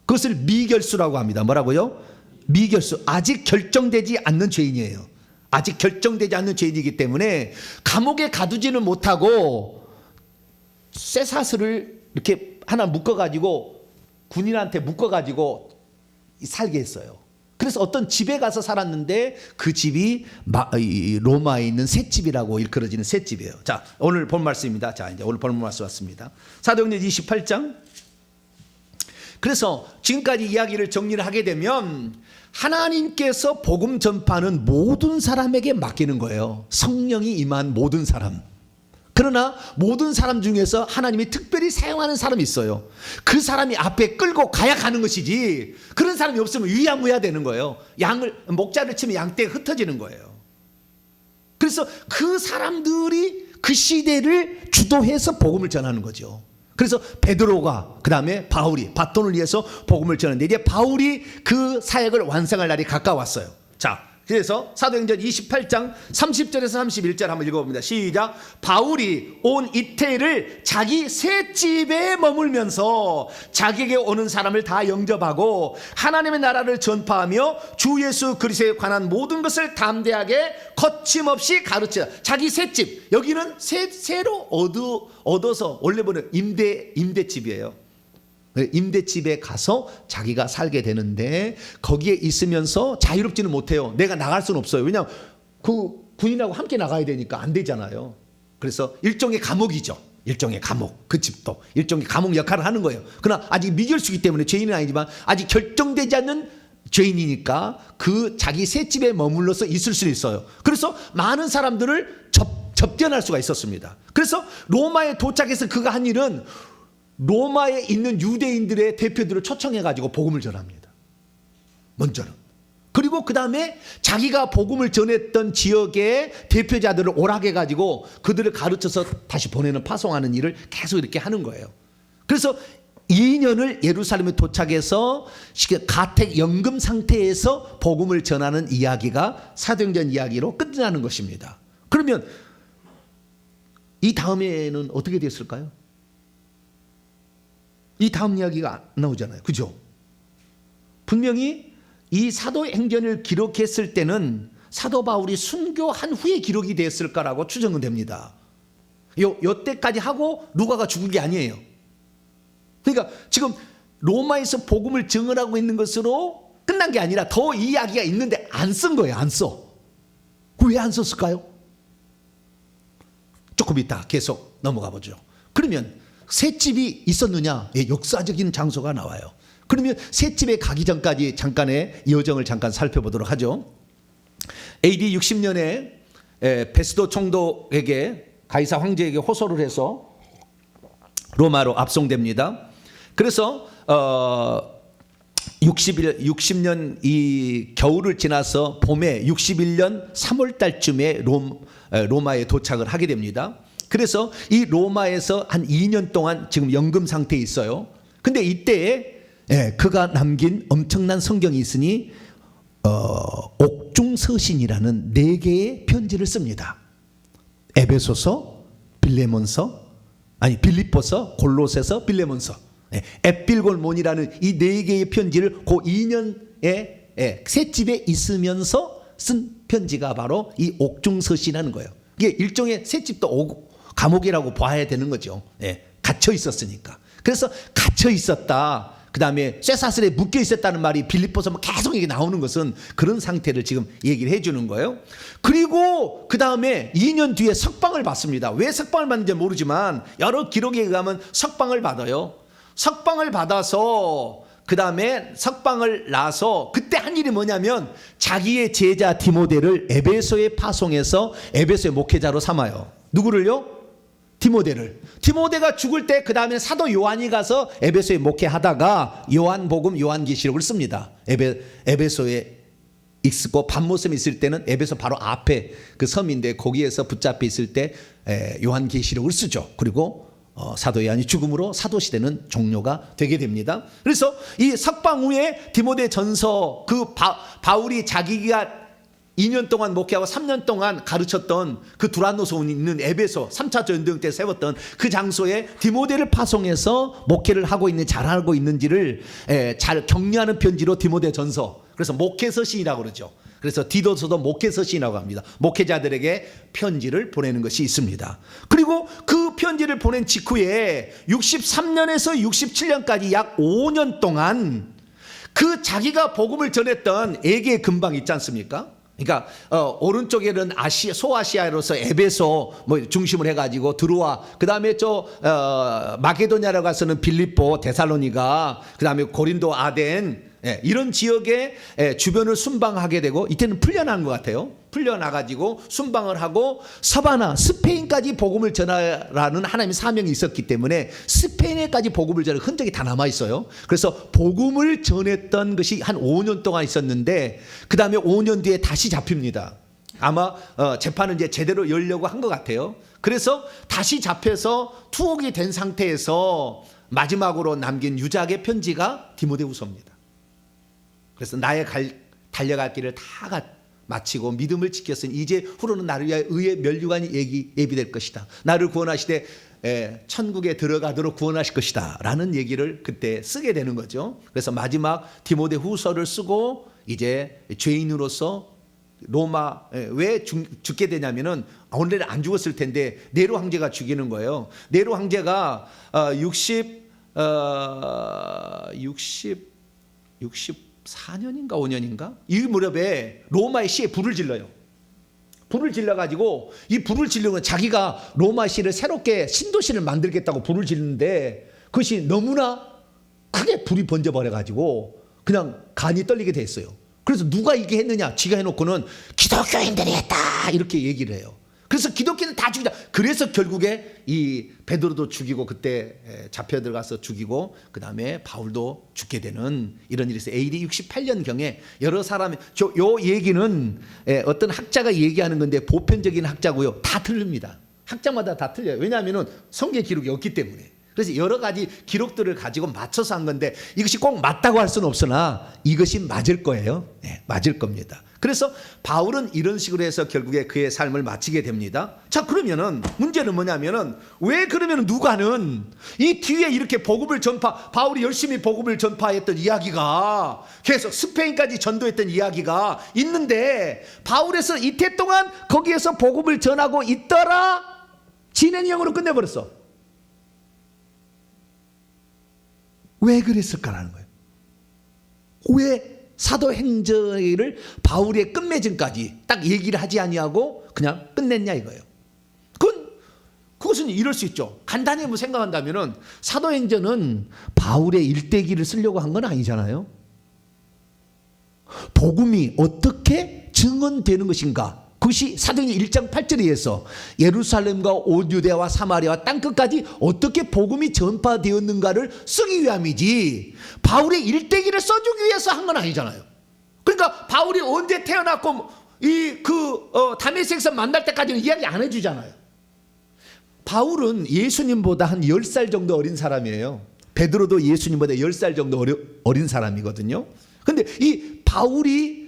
Speaker 1: 그것을 미결수라고 합니다. 뭐라고요? 미결수. 아직 결정되지 않는 죄인이에요. 아직 결정되지 않는 죄인이기 때문에 감옥에 가두지는 못하고 쇠사슬을 이렇게 하나 묶어가지고 군인한테 묶어가지고 살게 했어요. 그래서 어떤 집에 가서 살았는데 그 집이 로마에 있는 셋집이라고 일컬어지는 셋집이에요. 자, 오늘 본 말씀입니다. 자, 이제 오늘 본 말씀 왔습니다. 사도행전 28장. 그래서 지금까지 이야기를 정리를 하게 되면 하나님께서 복음 전파는 모든 사람에게 맡기는 거예요. 성령이 임한 모든 사람. 그러나 모든 사람 중에서 하나님이 특별히 사용하는 사람이 있어요. 그 사람이 앞에 끌고 가야 가는 것이지 그런 사람이 없으면 위야무야 되는 거예요. 목자를 치면 양떼가 흩어지는 거예요. 그래서 그 사람들이 그 시대를 주도해서 복음을 전하는 거죠. 그래서 베드로가 그 다음에 바울이 바톤을 위해서 복음을 전하는데 이제 바울이 그 사역을 완성할 날이 가까웠어요. 자, 그래서 사도행전 28장 30절에서 31절 한번 읽어봅니다. 시작. 바울이 온 이태를 자기 새 집에 머물면서 자기에게 오는 사람을 다 영접하고 하나님의 나라를 전파하며 주 예수 그리스도에 관한 모든 것을 담대하게 거침없이 가르치다. 자기 새 집, 여기는 새로 얻어서 원래 보면 임대집이에요. 임대집에 가서 자기가 살게 되는데 거기에 있으면서 자유롭지는 못해요. 내가 나갈 수는 없어요. 왜냐하면 그 부인하고 함께 나가야 되니까 안 되잖아요. 그래서 일종의 감옥이죠. 일종의 감옥. 그 집도 일종의 감옥 역할을 하는 거예요. 그러나 아직 미결수이기 때문에 죄인은 아니지만 아직 결정되지 않는 죄인이니까 그 자기 새 집에 머물러서 있을 수 있어요. 그래서 많은 사람들을 접견할 수가 있었습니다. 그래서 로마에 도착해서 그가 한 일은 로마에 있는 유대인들의 대표들을 초청해가지고 복음을 전합니다. 먼저는. 그리고 그 다음에 자기가 복음을 전했던 지역의 대표자들을 오락해가지고 그들을 가르쳐서 다시 보내는 파송하는 일을 계속 이렇게 하는 거예요. 그래서 2년을 예루살렘에 도착해서 가택 연금 상태에서 복음을 전하는 이야기가 사도행전 이야기로 끝나는 것입니다. 그러면 이 다음에는 어떻게 됐을까요? 이 다음 이야기가 안 나오잖아요. 그죠? 분명히 이 사도행전을 기록했을 때는 사도 바울이 순교한 후에 기록이 됐을 거라고 추정은 됩니다. 요때까지 하고 루가가 죽은 게 아니에요. 그러니까 지금 로마에서 복음을 증언하고 있는 것으로 끝난 게 아니라 더 이야기가 있는데 안 쓴 거예요. 안 써. 왜 안 썼을까요? 조금 이따 계속 넘어가 보죠. 그러면 셋집이 있었느냐? 예, 역사적인 장소가 나와요. 그러면 셋집에 가기 전까지 잠깐의 여정을 잠깐 살펴보도록 하죠. AD 60년에 베스도 총독에게 가이사 황제에게 호소를 해서 로마로 압송됩니다. 그래서 60년 이 겨울을 지나서 봄에 61년 3월 달쯤에 로마에 도착을 하게 됩니다. 그래서 이 로마에서 한 2년 동안 지금 연금 상태에 있어요. 근데 이때에 그가 남긴 엄청난 성경이 있으니 옥중서신이라는 4개의 편지를 씁니다. 에베소서, 빌립보서, 골로새서, 빌레몬서, 에필골몬이라는 이 4개의 편지를 그 2년에 셋집에 있으면서 쓴 편지가 바로 이 옥중서신이라는 거예요. 이게 일종의 셋집도 감옥이라고 봐야 되는 거죠. 갇혀 있었으니까. 그래서 갇혀 있었다. 그 다음에 쇠사슬에 묶여 있었다는 말이 빌립보서 계속 이게 나오는 것은 그런 상태를 지금 얘기를 해주는 거예요. 그리고 그 다음에 2년 뒤에 석방을 받습니다. 왜 석방을 받는지 모르지만 여러 기록에 의하면 석방을 받아요. 석방을 받아서 그 다음에 석방을 나서 그때 한 일이 뭐냐면 자기의 제자 디모데를 에베소에 파송해서 에베소의 목회자로 삼아요. 누구를요? 디모데가 죽을 때 그 다음에 사도 요한이 가서 에베소에 목회하다가 요한복음, 요한계시록을 씁니다. 에베소에 있고 밤모섬에 있을 때는 에베소 바로 앞에 그 섬인데 거기에서 붙잡혀 있을 때 요한계시록을 쓰죠. 그리고 사도 요한이 죽음으로 사도시대는 종료가 되게 됩니다. 그래서 이 석방 후에 디모데 전서 그 바울이 자기가 2년 동안 목회하고 3년 동안 가르쳤던 그 두란노서 있는 에베소 3차 전쟁 때 세웠던 그 장소에 디모데를 파송해서 목회를 하고 있는 잘하고 있는지를 잘 격려하는 편지로 디모데 전서, 그래서 목회서신이라고 그러죠. 그래서 디도서도 목회서신이라고 합니다. 목회자들에게 편지를 보내는 것이 있습니다. 그리고 그 편지를 보낸 직후에 63년에서 67년까지 약 5년 동안 그 자기가 복음을 전했던 에게 근방 있지 않습니까? 그러니까 오른쪽에는 소아시아로서 에베소 중심을 해가지고 드로아, 그 다음에 마게도냐라고 가서는 빌립보, 데살로니가, 그 다음에 고린도, 아덴, 이런 지역의 주변을 순방하게 되고 이때는 풀려난 것 같아요. 풀려나가지고 순방을 하고 서바나, 스페인까지 복음을 전하라는 하나님의 사명이 있었기 때문에 스페인에까지 복음을 전하는 흔적이 다 남아있어요. 그래서 복음을 전했던 것이 한 5년 동안 있었는데 그 다음에 5년 뒤에 다시 잡힙니다. 아마 재판은 이제 제대로 열려고 한 것 같아요. 그래서 다시 잡혀서 투옥이 된 상태에서 마지막으로 남긴 유작의 편지가 디모데후서입니다. 그래서 나의 달려갈 길을 다 마치고 믿음을 지켰으니 이제 후로는 나를 위하여 의의 면류관이 예비될 것이다. 나를 구원하시되 천국에 들어가도록 구원하실 것이다 라는 얘기를 그때 쓰게 되는 거죠. 그래서 마지막 디모데 후서를 쓰고 이제 죄인으로서 로마 왜 죽게 되냐면은 원래는 안 죽었을 텐데 네로 황제가 죽이는 거예요. 네로 황제가 64년인가 5년인가 이 무렵에 로마의 시에 불을 질러요. 불을 질러가지고 이 불을 지르면 자기가 로마 시를 새롭게 신도시를 만들겠다고 불을 지르는데 그것이 너무나 크게 불이 번져버려가지고 그냥 간이 떨리게 됐어요. 그래서 누가 이게 했느냐? 지가 해놓고는 기독교인들이 했다 이렇게 얘기를 해요. 그래서 기독교는 다 죽이자. 그래서 결국에 이 베드로도 죽이고 그때 잡혀 들어가서 죽이고 그 다음에 바울도 죽게 되는 이런 일이 있어요. AD 68년경에 여러 사람이 요 얘기는 어떤 학자가 얘기하는 건데 보편적인 학자고요. 다 틀립니다. 학자마다 다 틀려요. 왜냐하면 성경 기록이 없기 때문에. 그래서 여러 가지 기록들을 가지고 맞춰서 한 건데 이것이 꼭 맞다고 할 수는 없으나 이것이 맞을 거예요. 네, 맞을 겁니다. 그래서 바울은 이런 식으로 해서 결국에 그의 삶을 마치게 됩니다. 자, 그러면은 문제는 뭐냐면은 왜 그러면 누가는 이 뒤에 이렇게 복음을 바울이 열심히 복음을 전파했던 이야기가 계속 스페인까지 전도했던 이야기가 있는데 바울에서 이태 동안 거기에서 복음을 전하고 있더라 진행형으로 끝내버렸어. 왜 그랬을까라는 거예요. 왜 사도행전을 바울의 끝맺음까지 딱 얘기를 하지 아니하고 그냥 끝냈냐 이거예요. 그것은 이럴 수 있죠. 간단히 뭐 생각한다면은 사도행전은 바울의 일대기를 쓰려고 한 건 아니잖아요. 복음이 어떻게 증언되는 것인가? 그것이 사도행전 1장 8절에 의해서 예루살렘과 온 유대와 사마리아와 땅끝까지 어떻게 복음이 전파되었는가를 쓰기 위함이지 바울의 일대기를 써주기 위해서 한 건 아니잖아요. 그러니까 바울이 언제 태어났고 다메섹에서 만날 때까지는 이야기 안 해주잖아요. 바울은 예수님보다 한 10살 정도 어린 사람이에요. 베드로도 예수님보다 10살 정도 어린 사람이거든요. 근데 이 바울이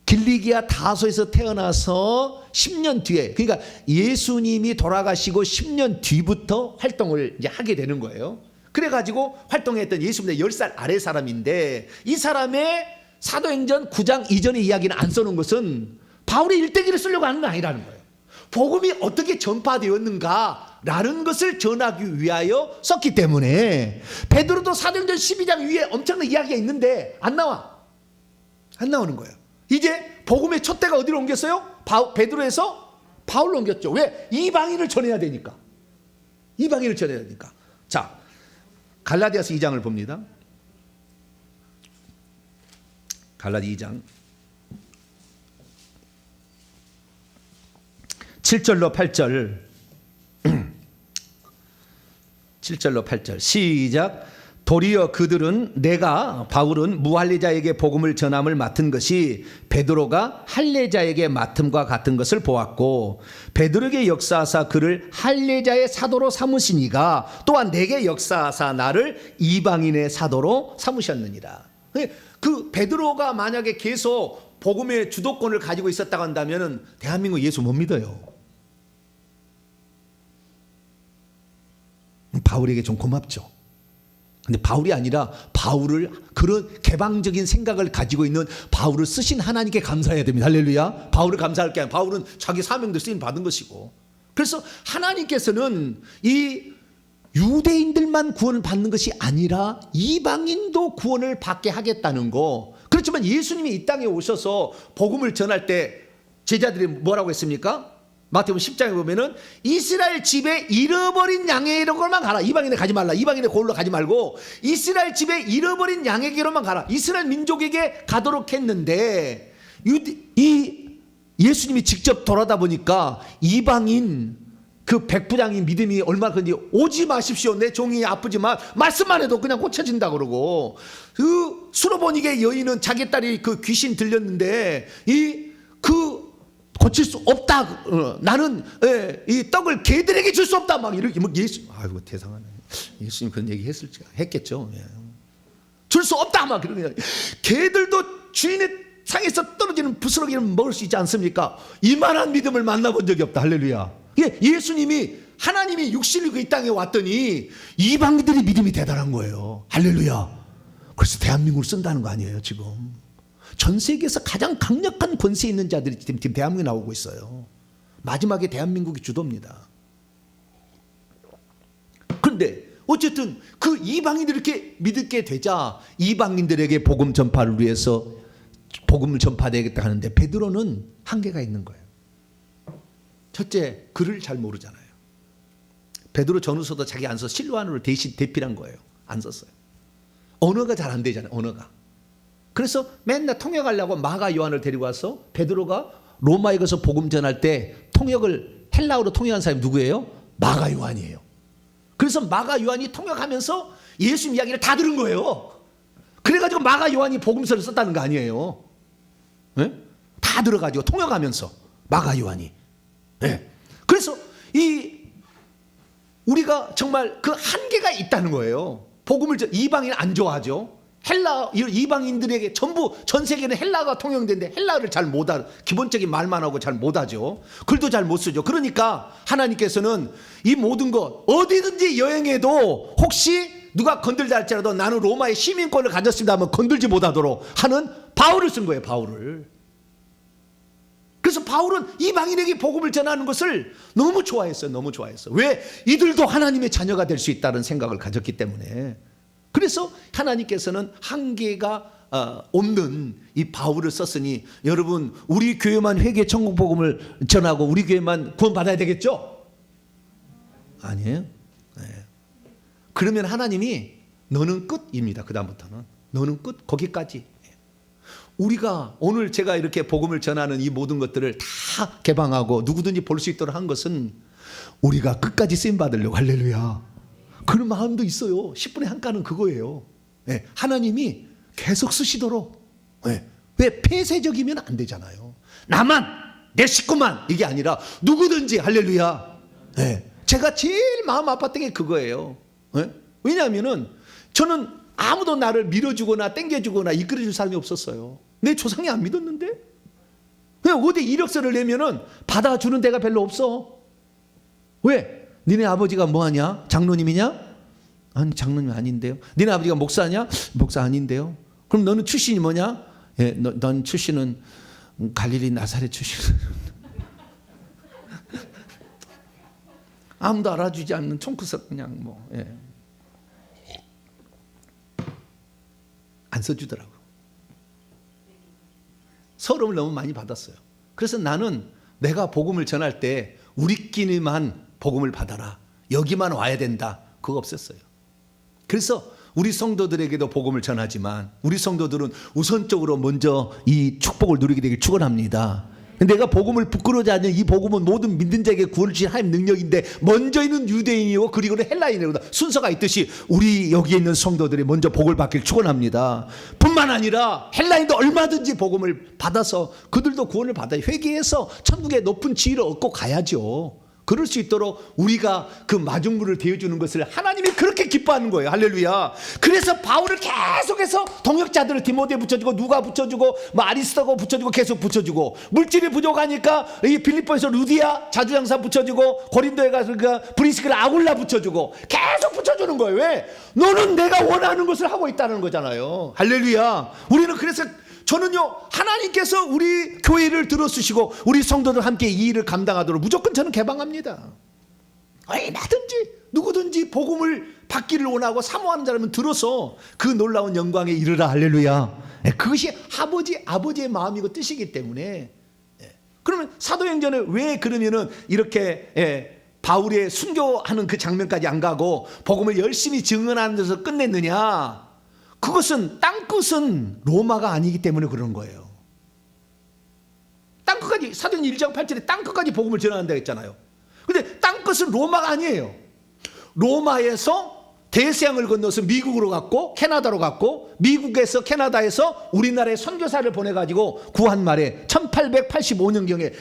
Speaker 1: 길리기아 다소에서 태어나서 10년 뒤에 그러니까 예수님이 돌아가시고 10년 뒤부터 활동을 이제 하게 되는 거예요. 그래가지고 활동했던 예수님보다 10살 아래 사람인데 이 사람의 사도행전 9장 이전의 이야기는 안 써놓은 것은 바울의 일대기를 쓰려고 하는 건 아니라는 거예요. 복음이 어떻게 전파되었는가라는 것을 전하기 위하여 썼기 때문에 베드로도 사도행전 12장 위에 엄청난 이야기가 있는데 안 나오는 거예요. 이제 복음의 촛대가 어디로 옮겼어요? 베드로에서 바울로 옮겼죠. 왜? 이방인을 전해야 되니까. 자, 갈라디아서 2장을 봅니다. 갈라디 2장 7절로 8절 7절로 8절 시작. 도리어 그들은 바울은 무할례자에게 복음을 전함을 맡은 것이 베드로가 할례자에게 맡음과 같은 것을 보았고 베드로에게 역사하사 그를 할례자의 사도로 삼으시니가 또한 내게 역사하사 나를 이방인의 사도로 삼으셨느니라. 그 베드로가 만약에 계속 복음의 주도권을 가지고 있었다고 한다면 대한민국 예수 못 믿어요. 바울에게 좀 고맙죠. 근데 바울이 아니라 바울을 그런 개방적인 생각을 가지고 있는 바울을 쓰신 하나님께 감사해야 됩니다. 할렐루야. 바울을 감사할 게 아니라 바울은 자기 사명도 쓰임 받은 것이고 그래서 하나님께서는 이 유대인들만 구원을 받는 것이 아니라 이방인도 구원을 받게 하겠다는 거. 그렇지만 예수님이 이 땅에 오셔서 복음을 전할 때 제자들이 뭐라고 했습니까? 마태복음 10장에 보면은 이스라엘 집에 잃어버린 양에게로만 가라. 이방인에 가지 말라. 이방인의 골로 가지 말고 이스라엘 집에 잃어버린 양에게로만 가라. 이스라엘 민족에게 가도록 했는데 예수님이 직접 돌아다 보니까 이방인 그 백부장이 믿음이 얼마나 큰지 오지 마십시오. 내 종이 아프지만 말씀만 해도 그냥 고쳐진다 그러고 그 수로보니게 여인은 자기 딸이 그 귀신 들렸는데 고칠 수 없다. 나는 이 떡을 개들에게 줄 수 없다. 막 이렇게 아이고 대상하네. 예수님 그런 얘기 했겠죠. 줄 수 없다. 막 그러고 개들도 주인의 상에서 떨어지는 부스러기는 먹을 수 있지 않습니까? 이만한 믿음을 만나본 적이 없다. 할렐루야. 예수님이 하나님이 육신이 이 땅에 왔더니 이방인들의 믿음이 대단한 거예요. 할렐루야. 그래서 대한민국을 쓴다는 거 아니에요 지금. 전 세계에서 가장 강력한 권세 있는 자들이 지금 대한민국에 나오고 있어요. 마지막에 대한민국이 주도입니다. 그런데 어쨌든 그 이방인들이 이렇게 믿게 되자 이방인들에게 복음 전파를 위해서 복음을 전파되겠다 하는데 베드로는 한계가 있는 거예요. 첫째, 글을 잘 모르잖아요. 베드로 전후서도 자기 안 써 실로아노를 대신 대필한 거예요. 안 썼어요. 언어가 잘 안 되잖아요. 언어가. 그래서 맨날 통역하려고 마가 요한을 데리고 와서 베드로가 로마에 가서 복음 전할 때 통역을 헬라어로 통역한 사람이 누구예요? 마가 요한이에요. 그래서 마가 요한이 통역하면서 예수님 이야기를 다 들은 거예요. 그래가지고 마가 요한이 복음서를 썼다는 거 아니에요. 네? 다 들어가지고 통역하면서 마가 요한이. 네. 그래서 우리가 정말 그 한계가 있다는 거예요. 복음을 이방인 안 좋아하죠. 헬라 이방인들에게 전부 전 세계는 헬라가 통용되는데 헬라를 잘 못하, 기본적인 말만 하고 잘 못하죠. 글도 잘 못 쓰죠. 그러니까 하나님께서는 이 모든 것 어디든지 여행해도 혹시 누가 건들다 할지라도 나는 로마의 시민권을 가졌습니다 하면 건들지 못하도록 하는 바울을 쓴 거예요. 바울을. 그래서 바울은 이방인에게 복음을 전하는 것을 너무 좋아했어요. 너무 좋아했어요. 왜? 이들도 하나님의 자녀가 될 수 있다는 생각을 가졌기 때문에. 그래서 하나님께서는 한계가 없는 이 바울을 썼으니 여러분 우리 교회만 회개 천국 복음을 전하고 우리 교회만 구원받아야 되겠죠? 아니에요. 네. 그러면 하나님이 너는 끝입니다. 그 다음부터는 너는 끝, 거기까지. 우리가 오늘 제가 이렇게 복음을 전하는 이 모든 것들을 다 개방하고 누구든지 볼 수 있도록 한 것은 우리가 끝까지 쓰임 받으려고. 할렐루야. 그런 마음도 있어요. 10분의 한 가는 그거예요. 네. 하나님이 계속 쓰시도록. 네. 왜? 폐쇄적이면 안 되잖아요. 나만, 내 식구만 이게 아니라 누구든지. 할렐루야. 네. 제가 제일 마음 아팠던 게 그거예요. 네? 왜냐하면은 저는 아무도 나를 밀어주거나 땡겨주거나 이끌어줄 사람이 없었어요. 내 조상이 안 믿었는데? 그냥 어디 이력서를 내면은 받아주는 데가 별로 없어. 왜? 니네 아버지가 뭐하냐? 장로님이냐? 아니 장로님 아닌데요. 니네 아버지가 목사냐? 목사 아닌데요. 그럼 너는 출신이 뭐냐? 예, 넌 출신은 갈릴리 나사렛 출신. 아무도 알아주지 않는 총크석 그냥 뭐. 예. 안 써주더라고. 서러움을 너무 많이 받았어요. 그래서 나는 내가 복음을 전할 때 우리끼리만 복음을 받아라. 여기만 와야 된다. 그거 없었어요. 그래서 우리 성도들에게도 복음을 전하지만 우리 성도들은 우선적으로 먼저 이 축복을 누리게 되길 축원합니다. 내가 복음을 부끄러워하지 않는 이 복음은 모든 믿는 자에게 구원을 주신 하나님 능력인데 먼저는 유대인이고 그리고는 헬라인이고 순서가 있듯이 우리 여기에 있는 성도들이 먼저 복을 받길 축원합니다. 뿐만 아니라 헬라인도 얼마든지 복음을 받아서 그들도 구원을 받아야 회개해서 천국의 높은 지위를 얻고 가야죠. 그럴 수 있도록 우리가 그 마중물을 대어주는 것을 하나님이 그렇게 기뻐하는 거예요. 할렐루야. 그래서 바울을 계속해서 동역자들을 디모데 붙여주고 누가 붙여주고 뭐 아리스토고 붙여주고 계속 붙여주고 물질이 부족하니까 이 빌립보에서 루디아 자주장사 붙여주고 고린도에 가서 브리스길라 아굴라 붙여주고 계속 붙여주는 거예요. 왜? 너는 내가 원하는 것을 하고 있다는 거잖아요. 할렐루야. 우리는 그래서 저는요 하나님께서 우리 교회를 들어주시고 우리 성도들 함께 이 일을 감당하도록 무조건 저는 개방합니다. 얼마든지 누구든지 복음을 받기를 원하고 사모하는 자라면 들어서 그 놀라운 영광에 이르라. 할렐루야. 그것이 아버지의 마음이고 뜻이기 때문에. 그러면 사도행전에 왜 그러면은 이렇게 바울의 순교하는 그 장면까지 안 가고 복음을 열심히 증언하는 데서 끝냈느냐? 그것은 땅끝은 로마가 아니기 때문에 그런 거예요. 땅끝까지 사도행전 1장 8절에 땅끝까지 복음을 전한다고 했잖아요. 근데 땅끝은 로마가 아니에요. 로마에서 대서양을 건너서 미국으로 갔고 캐나다로 갔고 미국에서 캐나다에서 우리나라에 선교사를 보내가지고 구한 말에 1885년경에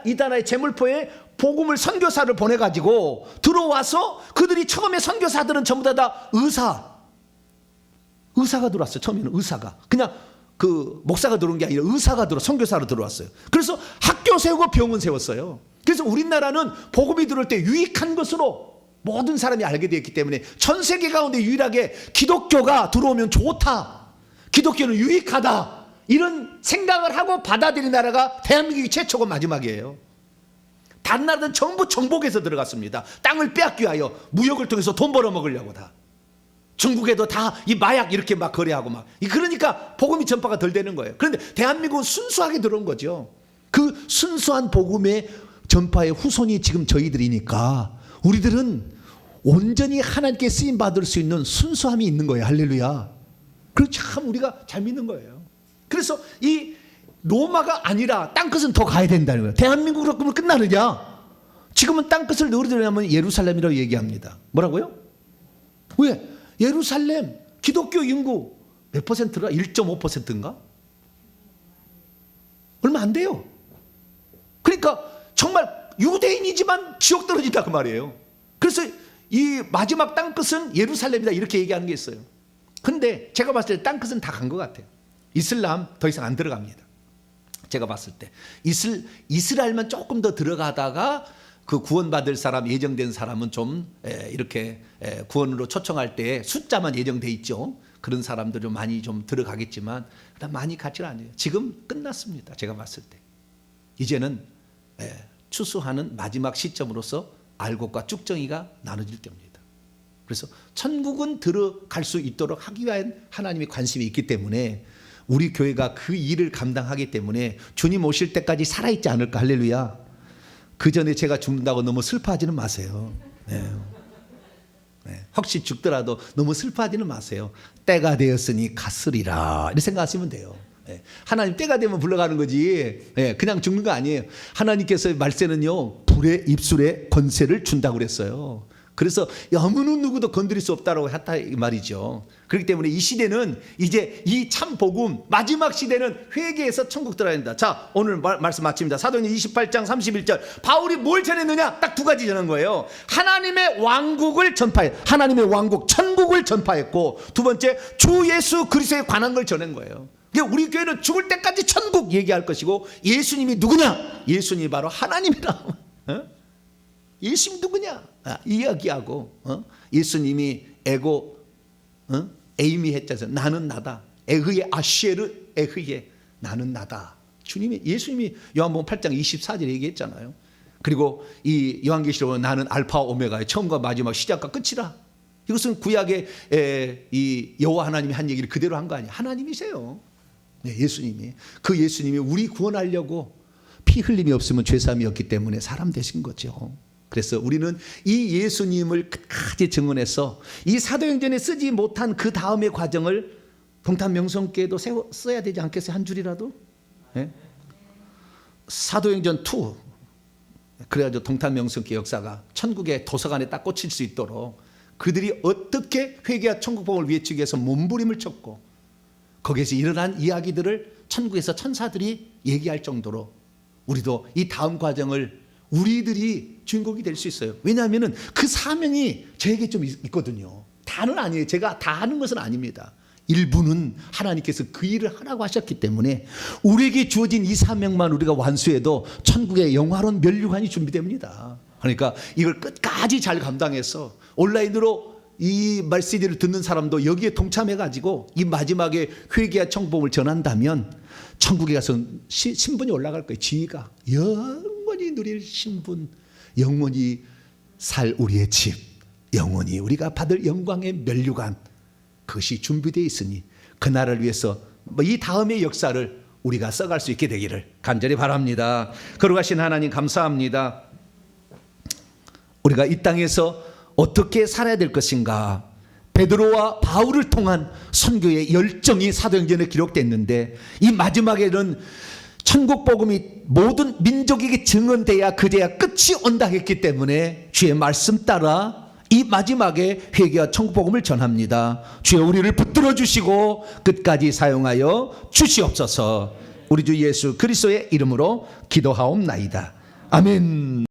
Speaker 1: 이 나라의 제물포에 복음을 선교사를 보내가지고 들어와서 그들이 처음에 선교사들은 전부 다 의사가 들어왔어요. 처음에는 의사가 그냥 그 목사가 들어온 게 아니라 의사가 선교사로 들어왔어요. 그래서 학교 세우고 병원 세웠어요. 그래서 우리나라는 복음이 들어올 때 유익한 것으로 모든 사람이 알게 되었기 때문에 전 세계 가운데 유일하게 기독교가 들어오면 좋다, 기독교는 유익하다, 이런 생각을 하고 받아들인 나라가 대한민국이 최초고 마지막이에요. 다른 나라는 전부 정복해서 들어갔습니다. 땅을 빼앗기 위하여 무역을 통해서 돈 벌어먹으려고 다. 중국에도 다 이 마약 이렇게 막 거래하고 막. 그러니까 복음이 전파가 덜 되는 거예요. 그런데 대한민국은 순수하게 들어온 거죠. 그 순수한 복음의 전파의 후손이 지금 저희들이니까 우리들은 온전히 하나님께 쓰임 받을 수 있는 순수함이 있는 거예요. 할렐루야. 그래서 참 우리가 잘 믿는 거예요. 그래서 이 로마가 아니라 땅끝은 더 가야 된다는 거예요. 대한민국으로 그러면 끝나느냐? 지금은 땅끝을 누리려면 예루살렘이라고 얘기합니다. 뭐라고요? 왜? 예루살렘 기독교 인구 몇 퍼센트라? 1.5%인가? 얼마 안 돼요. 그러니까 정말 유대인이지만 지옥 떨어진다 그 말이에요. 그래서 이 마지막 땅끝은 예루살렘이다 이렇게 얘기하는 게 있어요. 근데 제가 봤을 때 땅끝은 다 간 것 같아요. 이슬람 더 이상 안 들어갑니다. 제가 봤을 때 이스라엘만 조금 더 들어가다가 그 구원받을 사람, 예정된 사람은 좀 이렇게 구원으로 초청할 때 숫자만 예정돼 있죠. 그런 사람들 좀 많이 좀 들어가겠지만 많이 가지는 않아요. 지금 끝났습니다. 제가 봤을 때 이제는 추수하는 마지막 시점으로서 알곡과 쭉정이가 나눠질 때입니다. 그래서 천국은 들어갈 수 있도록 하기 위한 하나님의 관심이 있기 때문에 우리 교회가 그 일을 감당하기 때문에 주님 오실 때까지 살아있지 않을까. 할렐루야. 그 전에 제가 죽는다고 너무 슬퍼하지는 마세요. 네. 혹시 죽더라도 너무 슬퍼하지는 마세요. 때가 되었으니 갔으리라 이렇게 생각하시면 돼요. 하나님 때가 되면 불러가는 거지 그냥 죽는 거 아니에요. 하나님께서 말세는요 불의 입술에 권세를 준다고 그랬어요. 그래서 아무는 누구도 건드릴 수 없다라고 했다 이 말이죠. 그렇기 때문에 이 시대는 이제 이 참 복음 마지막 시대는 회개해서 천국 들어야 된다. 자, 오늘 말씀 마칩니다. 사도행전 28장 31절. 바울이 뭘 전했느냐? 딱 두 가지 전한 거예요. 하나님의 왕국을 전파해. 하나님의 왕국 천국을 전파했고, 두 번째 주 예수 그리스도에 관한 걸 전한 거예요. 우리 교회는 죽을 때까지 천국 얘기할 것이고, 예수님이 누구냐? 예수님이 바로 하나님이라. 예수님 누구냐? 이야기하고 예수님이 에고 에이미 했잖아요. 나는 나다. 에흐의 아시에르 에흐의 나는 나다. 주님이 예수님이 요한복음 8장 24절에 얘기했잖아요. 그리고 이 요한계시록은 나는 알파와 오메가의 처음과 마지막 시작과 끝이라. 이것은 구약의 이 여호와 하나님이 한 얘기를 그대로 한 거 아니에요. 하나님이세요. 네, 예수님이. 그 예수님이 우리 구원하려고 피 흘림이 없으면 죄사함이 없기 때문에 사람 되신 거죠. 그래서 우리는 이 예수님을 끝까지 증언해서 이 사도행전에 쓰지 못한 그 다음의 과정을 동탄명성교회도 써야 되지 않겠어요? 한 줄이라도? 네? 사도행전 2. 그래가지고 동탄명성교회 역사가 천국의 도서관에 딱 꽂힐 수 있도록 그들이 어떻게 회개와 천국복음을 외치기 위해서 몸부림을 쳤고 거기에서 일어난 이야기들을 천국에서 천사들이 얘기할 정도로 우리도 이 다음 과정을 우리들이 주인공이 될 수 있어요. 왜냐하면 그 사명이 저에게 좀 있거든요. 다는 아니에요. 제가 다 하는 것은 아닙니다. 일부는 하나님께서 그 일을 하라고 하셨기 때문에 우리에게 주어진 이 사명만 우리가 완수해도 천국의 영화로운 면류관이 준비됩니다. 그러니까 이걸 끝까지 잘 감당해서 온라인으로 이 말씀을 듣는 사람도 여기에 동참해가지고 이 마지막에 회개와 천국복음을 전한다면 천국에 가서 신분이 올라갈 거예요. 지위가 영원히 누릴 신분, 영원히 살 우리의 집, 영원히 우리가 받을 영광의 면류관, 그것이 준비되어 있으니 그날을 위해서 이 다음의 역사를 우리가 써갈 수 있게 되기를 간절히 바랍니다. 거룩하신 하나님 감사합니다. 우리가 이 땅에서 어떻게 살아야 될 것인가? 베드로와 바울을 통한 선교의 열정이 사도행전에 기록됐는데 이 마지막에는 천국 복음이 모든 민족에게 증언돼야 그제야 끝이 온다 했기 때문에 주의 말씀 따라 이 마지막에 회개와 천국 복음을 전합니다. 주여 우리를 붙들어 주시고 끝까지 사용하여 주시옵소서. 우리 주 예수 그리스도의 이름으로 기도하옵나이다. 아멘.